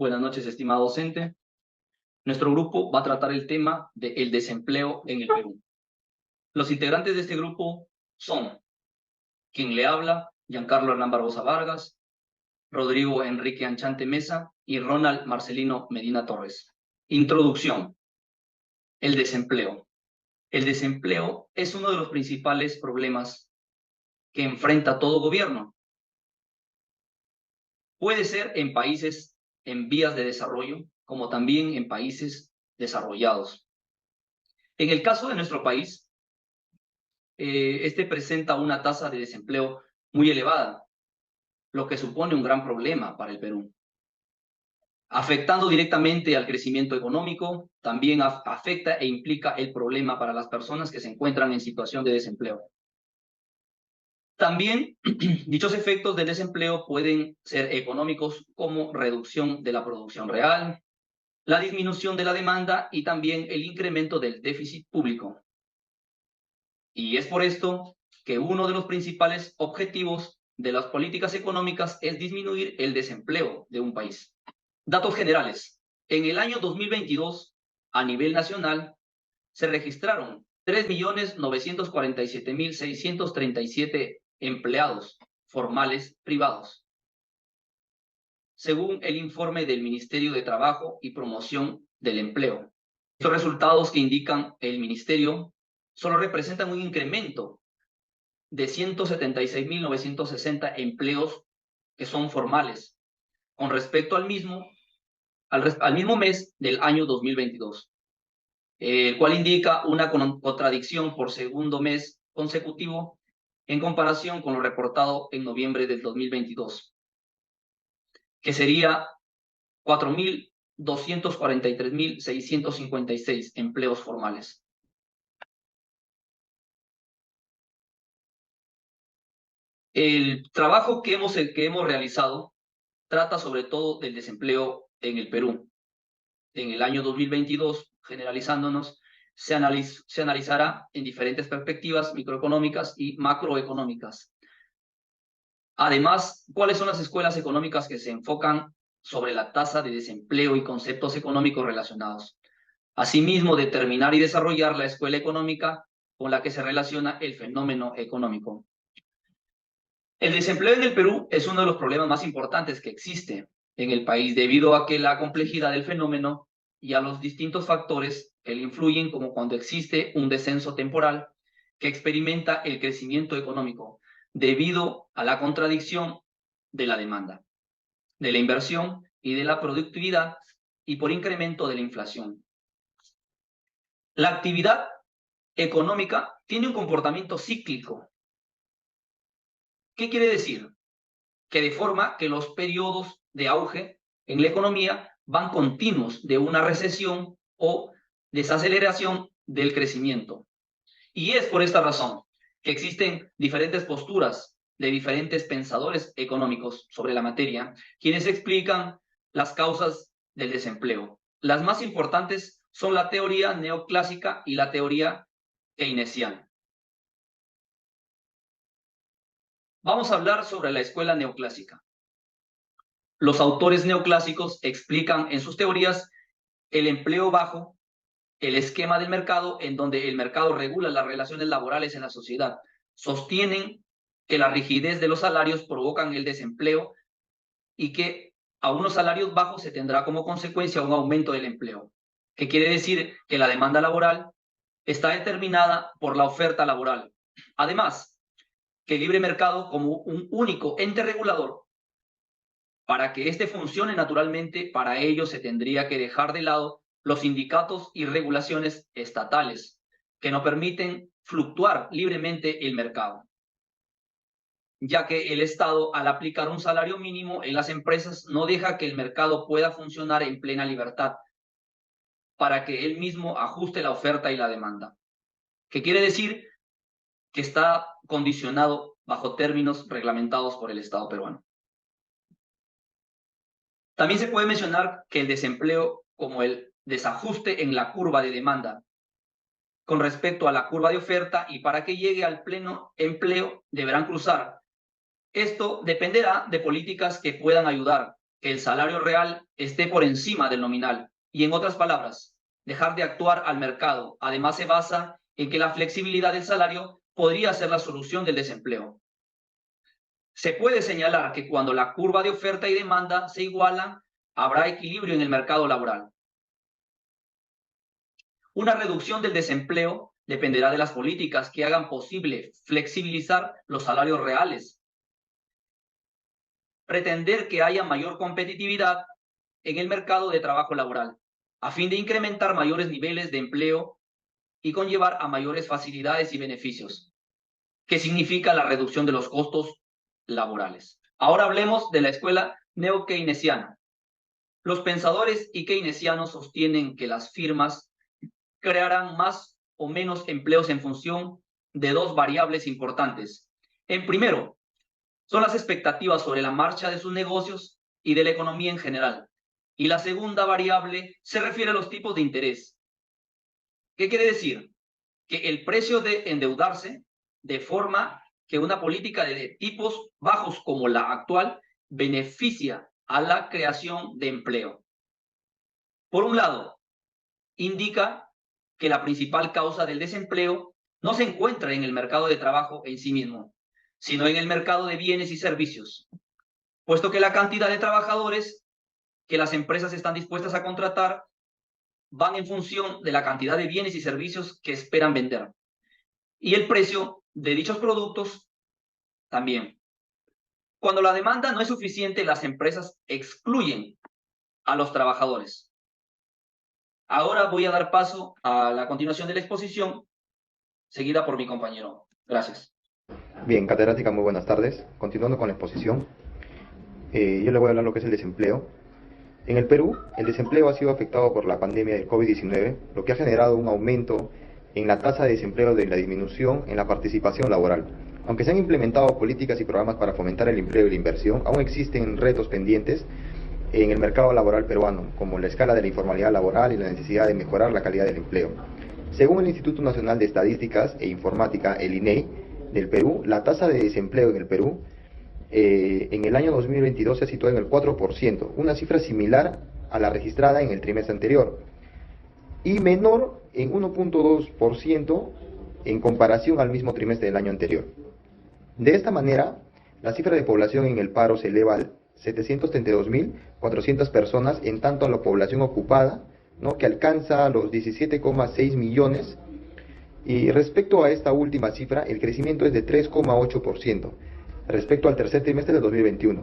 Buenas noches, estimado docente. Nuestro grupo va a tratar el tema del desempleo en el Perú. Los integrantes de este grupo son quien le habla, Giancarlo Hernán Barbosa Vargas, Rodrigo Enrique Anchante Mesa y Ronald Marcelino Medina Torres. Introducción. El desempleo. El desempleo es uno de los principales problemas que enfrenta todo gobierno. Puede ser en países en vías de desarrollo, como también en países desarrollados. En el caso de nuestro país, este presenta una tasa de desempleo muy elevada, lo que supone un gran problema para el Perú. Afectando directamente al crecimiento económico, también afecta e implica el problema para las personas que se encuentran en situación de desempleo. También dichos efectos del desempleo pueden ser económicos, como reducción de la producción real, la disminución de la demanda y también el incremento del déficit público. Y es por esto que uno de los principales objetivos de las políticas económicas es disminuir el desempleo de un país. Datos generales. En el año 2022, a nivel nacional, se registraron 3.947.637 empleados formales privados, según el informe del Ministerio de Trabajo y Promoción del Empleo. Estos resultados que indican el Ministerio solo representan un incremento de 176.960 empleos que son formales con respecto al mismo mes del año 2022, el cual indica una contradicción por segundo mes consecutivo en comparación con lo reportado en noviembre del 2022, que sería 4.243.656 empleos formales. El trabajo que hemos realizado trata sobre todo del desempleo en el Perú. En el año 2022, generalizándonos, se analizará en diferentes perspectivas microeconómicas y macroeconómicas. Además, ¿cuáles son las escuelas económicas que se enfocan sobre la tasa de desempleo y conceptos económicos relacionados? Asimismo, determinar y desarrollar la escuela económica con la que se relaciona el fenómeno económico. El desempleo en el Perú es uno de los problemas más importantes que existe en el país debido a que la complejidad del fenómeno y a los distintos factores que le influyen, como cuando existe un descenso temporal que experimenta el crecimiento económico debido a la contradicción de la demanda, de la inversión y de la productividad y por incremento de la inflación. La actividad económica tiene un comportamiento cíclico. ¿Qué quiere decir? Que de forma que los periodos de auge en la economía van continuos de una recesión o desaceleración del crecimiento. Y es por esta razón que existen diferentes posturas de diferentes pensadores económicos sobre la materia, quienes explican las causas del desempleo. Las más importantes son la teoría neoclásica y la teoría keynesiana. Vamos a hablar sobre la escuela neoclásica. Los autores neoclásicos explican en sus teorías el empleo bajo, el esquema del mercado en donde el mercado regula las relaciones laborales en la sociedad. Sostienen que la rigidez de los salarios provocan el desempleo y que a unos salarios bajos se tendrá como consecuencia un aumento del empleo, que quiere decir que la demanda laboral está determinada por la oferta laboral. Además, que el libre mercado como un único ente regulador, para que éste funcione naturalmente, para ello se tendría que dejar de lado los sindicatos y regulaciones estatales que no permiten fluctuar libremente el mercado, ya que el Estado, al aplicar un salario mínimo en las empresas, no deja que el mercado pueda funcionar en plena libertad para que él mismo ajuste la oferta y la demanda. ¿Qué quiere decir? Que está condicionado bajo términos reglamentados por el Estado peruano. También se puede mencionar que el desempleo como el desajuste en la curva de demanda con respecto a la curva de oferta, y para que llegue al pleno empleo deberán cruzar. Esto dependerá de políticas que puedan ayudar que el salario real esté por encima del nominal. Y en otras palabras, dejar de actuar al mercado. Además, se basa en que la flexibilidad del salario podría ser la solución del desempleo. Se puede señalar que cuando la curva de oferta y demanda se igualan, habrá equilibrio en el mercado laboral. Una reducción del desempleo dependerá de las políticas que hagan posible flexibilizar los salarios reales. Pretender que haya mayor competitividad en el mercado de trabajo laboral, a fin de incrementar mayores niveles de empleo y conllevar a mayores facilidades y beneficios, que significa la reducción de los costos laborales. Ahora hablemos de la escuela neo-keynesiana. Los pensadores y keynesianos sostienen que las firmas crearán más o menos empleos en función de dos variables importantes. En primero, son las expectativas sobre la marcha de sus negocios y de la economía en general. Y la segunda variable se refiere a los tipos de interés. ¿Qué quiere decir? Que el precio de endeudarse de forma que una política de tipos bajos como la actual beneficia a la creación de empleo. Por un lado, indica que la principal causa del desempleo no se encuentra en el mercado de trabajo en sí mismo, sino en el mercado de bienes y servicios, puesto que la cantidad de trabajadores que las empresas están dispuestas a contratar van en función de la cantidad de bienes y servicios que esperan vender. Y el precio de dichos productos también. Cuando la demanda no es suficiente, las empresas excluyen a los trabajadores. Ahora voy a dar paso a la continuación de la exposición, seguida por mi compañero. Gracias. Bien, catedrática, muy buenas tardes. Continuando con la exposición, yo le voy a hablar lo que es el desempleo. En el Perú, el desempleo ha sido afectado por la pandemia del COVID-19, lo que ha generado un aumento en la tasa de desempleo de la disminución en la participación laboral. Aunque se han implementado políticas y programas para fomentar el empleo y la inversión, aún existen retos pendientes en el mercado laboral peruano, como la escala de la informalidad laboral y la necesidad de mejorar la calidad del empleo. Según el Instituto Nacional de Estadísticas e Informática, el INEI, del Perú, la tasa de desempleo en el Perú en el año 2022 se situó en el 4%, una cifra similar a la registrada en el trimestre anterior, y menor en 1.2% en comparación al mismo trimestre del año anterior. De esta manera, la cifra de población en el paro se eleva a 732.400 personas, en tanto a la población ocupada, ¿no?, que alcanza los 17,6 millones, y respecto a esta última cifra, el crecimiento es de 3,8% respecto al tercer trimestre de 2021.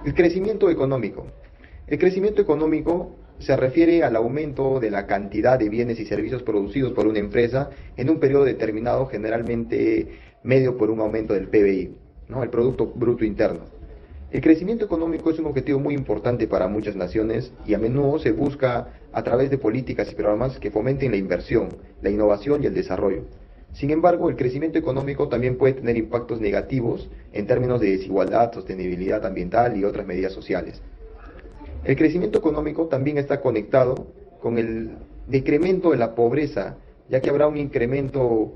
El crecimiento económico. El crecimiento económico se refiere al aumento de la cantidad de bienes y servicios producidos por una empresa en un periodo determinado, generalmente medio por un aumento del PBI, ¿no?, el Producto Bruto Interno. El crecimiento económico es un objetivo muy importante para muchas naciones y a menudo se busca a través de políticas y programas que fomenten la inversión, la innovación y el desarrollo. Sin embargo, el crecimiento económico también puede tener impactos negativos en términos de desigualdad, sostenibilidad ambiental y otras medidas sociales. El crecimiento económico también está conectado con el decremento de la pobreza, ya que habrá un incremento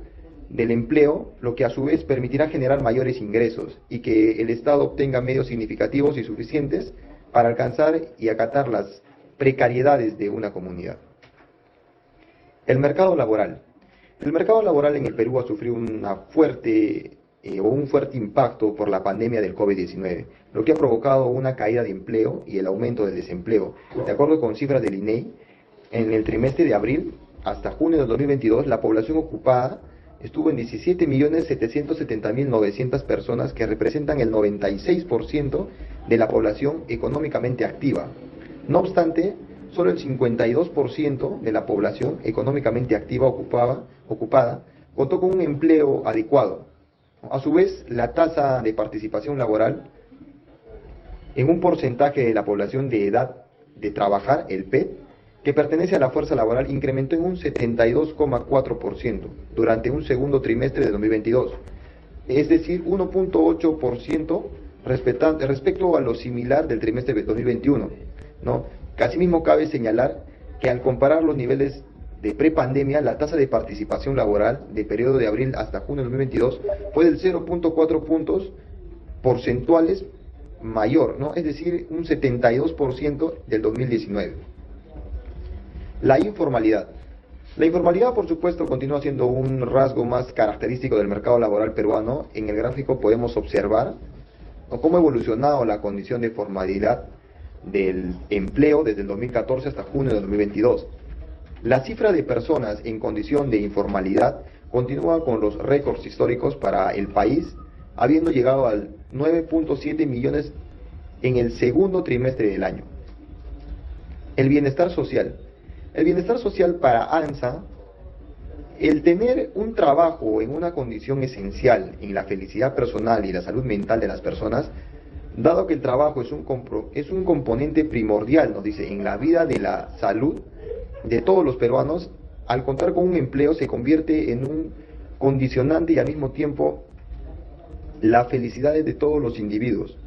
del empleo, lo que a su vez permitirá generar mayores ingresos y que el Estado obtenga medios significativos y suficientes para alcanzar y acatar las precariedades de una comunidad. El mercado laboral. El mercado laboral en el Perú ha sufrido un fuerte impacto por la pandemia del COVID-19, lo que ha provocado una caída de empleo y el aumento del desempleo. De acuerdo con cifras del INEI, en el trimestre de abril hasta junio de 2022, la población ocupada estuvo en 17.770.900 personas, que representan el 96% de la población económicamente activa. No obstante, solo el 52% de la población económicamente activa ocupada contó con un empleo adecuado. A su vez, la tasa de participación laboral en un porcentaje de la población de edad de trabajar, el PET, que pertenece a la fuerza laboral, incrementó en un 72,4% durante un segundo trimestre de 2022, es decir, 1,8% respecto a lo similar del trimestre de 2021, ¿no? Asimismo, cabe señalar que al comparar los niveles de prepandemia, la tasa de participación laboral del periodo de abril hasta junio de 2022 fue del 0,4 puntos porcentuales mayor, ¿no? Es decir, un 72% del 2019. La informalidad. La informalidad, por supuesto, continúa siendo un rasgo más característico del mercado laboral peruano. En el gráfico podemos observar cómo ha evolucionado la condición de formalidad del empleo desde el 2014 hasta junio de 2022. La cifra de personas en condición de informalidad continúa con los récords históricos para el país, habiendo llegado al 9.7 millones en el segundo trimestre del año. El bienestar social. El bienestar social para ANSA, el tener un trabajo en una condición esencial en la felicidad personal y la salud mental de las personas, dado que el trabajo es un componente primordial, nos dice, en la vida de la salud de todos los peruanos, al contar con un empleo se convierte en un condicionante y al mismo tiempo la felicidad de todos los individuos,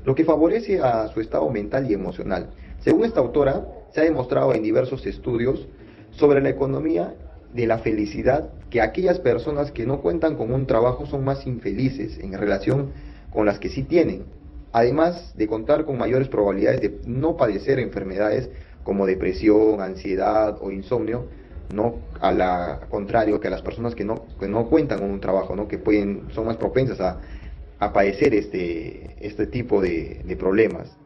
lo que favorece a su estado mental y emocional. Según esta autora, se ha demostrado en diversos estudios sobre la economía de la felicidad que aquellas personas que no cuentan con un trabajo son más infelices en relación con las que sí tienen, además de contar con mayores probabilidades de no padecer enfermedades como depresión, ansiedad o insomnio, no a la contrario que a las personas que no cuentan con un trabajo, ¿no? Que son más propensas a padecer este tipo de problemas.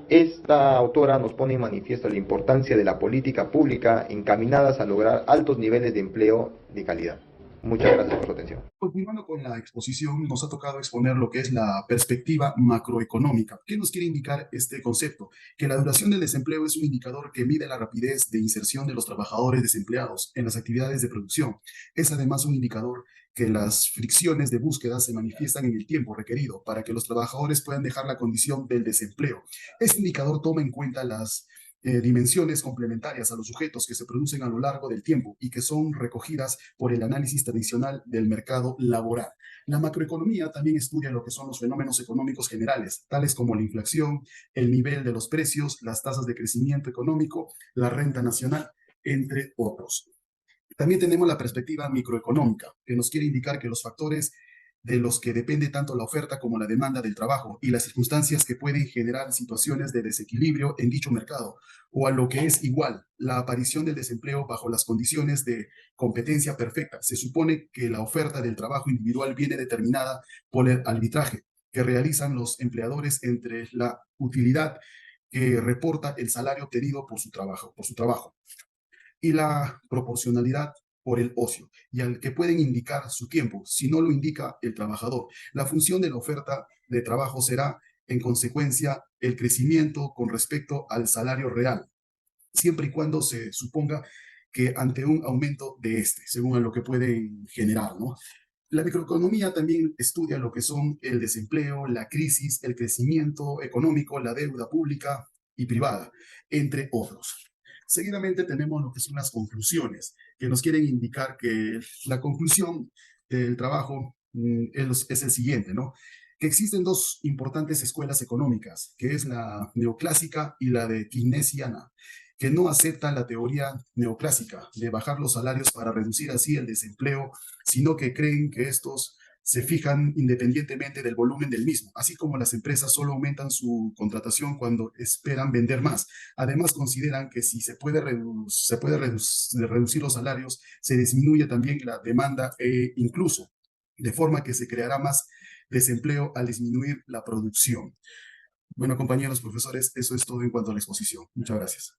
Esta autora nos pone en manifiesto la importancia de la política pública encaminadas a lograr altos niveles de empleo de calidad. Muchas gracias por su atención. Continuando con la exposición, nos ha tocado exponer lo que es la perspectiva macroeconómica. ¿Qué nos quiere indicar este concepto? Que la duración del desempleo es un indicador que mide la rapidez de inserción de los trabajadores desempleados en las actividades de producción. Es además un indicador que las fricciones de búsqueda se manifiestan en el tiempo requerido para que los trabajadores puedan dejar la condición del desempleo. Este indicador toma en cuenta las dimensiones complementarias a los sujetos que se producen a lo largo del tiempo y que son recogidas por el análisis tradicional del mercado laboral. La macroeconomía también estudia lo que son los fenómenos económicos generales, tales como la inflación, el nivel de los precios, las tasas de crecimiento económico, la renta nacional, entre otros. También tenemos la perspectiva microeconómica, que nos quiere indicar que los factores de los que depende tanto la oferta como la demanda del trabajo y las circunstancias que pueden generar situaciones de desequilibrio en dicho mercado, o a lo que es igual, la aparición del desempleo bajo las condiciones de competencia perfecta. Se supone que la oferta del trabajo individual viene determinada por el arbitraje que realizan los empleadores entre la utilidad que reporta el salario obtenido por su trabajo y la proporcionalidad por el ocio, y al que pueden indicar su tiempo, si no lo indica el trabajador. La función de la oferta de trabajo será, en consecuencia, el crecimiento con respecto al salario real, siempre y cuando se suponga que ante un aumento de según a lo que pueden generar, ¿no? La microeconomía también estudia lo que son el desempleo, la crisis, el crecimiento económico, la deuda pública y privada, entre otros. Seguidamente tenemos lo que son las conclusiones, que nos quieren indicar que la conclusión del trabajo es el siguiente, ¿no? Que existen dos importantes escuelas económicas, que es la neoclásica y la de keynesiana, que no aceptan la teoría neoclásica de bajar los salarios para reducir así el desempleo, sino que creen que estos se fijan independientemente del volumen del mismo, así como las empresas solo aumentan su contratación cuando esperan vender más. Además, consideran que si se puede reducir los salarios, se disminuye también la demanda incluso, de forma que se creará más desempleo al disminuir la producción. Bueno, compañeros profesores, eso es todo en cuanto a la exposición. Muchas gracias.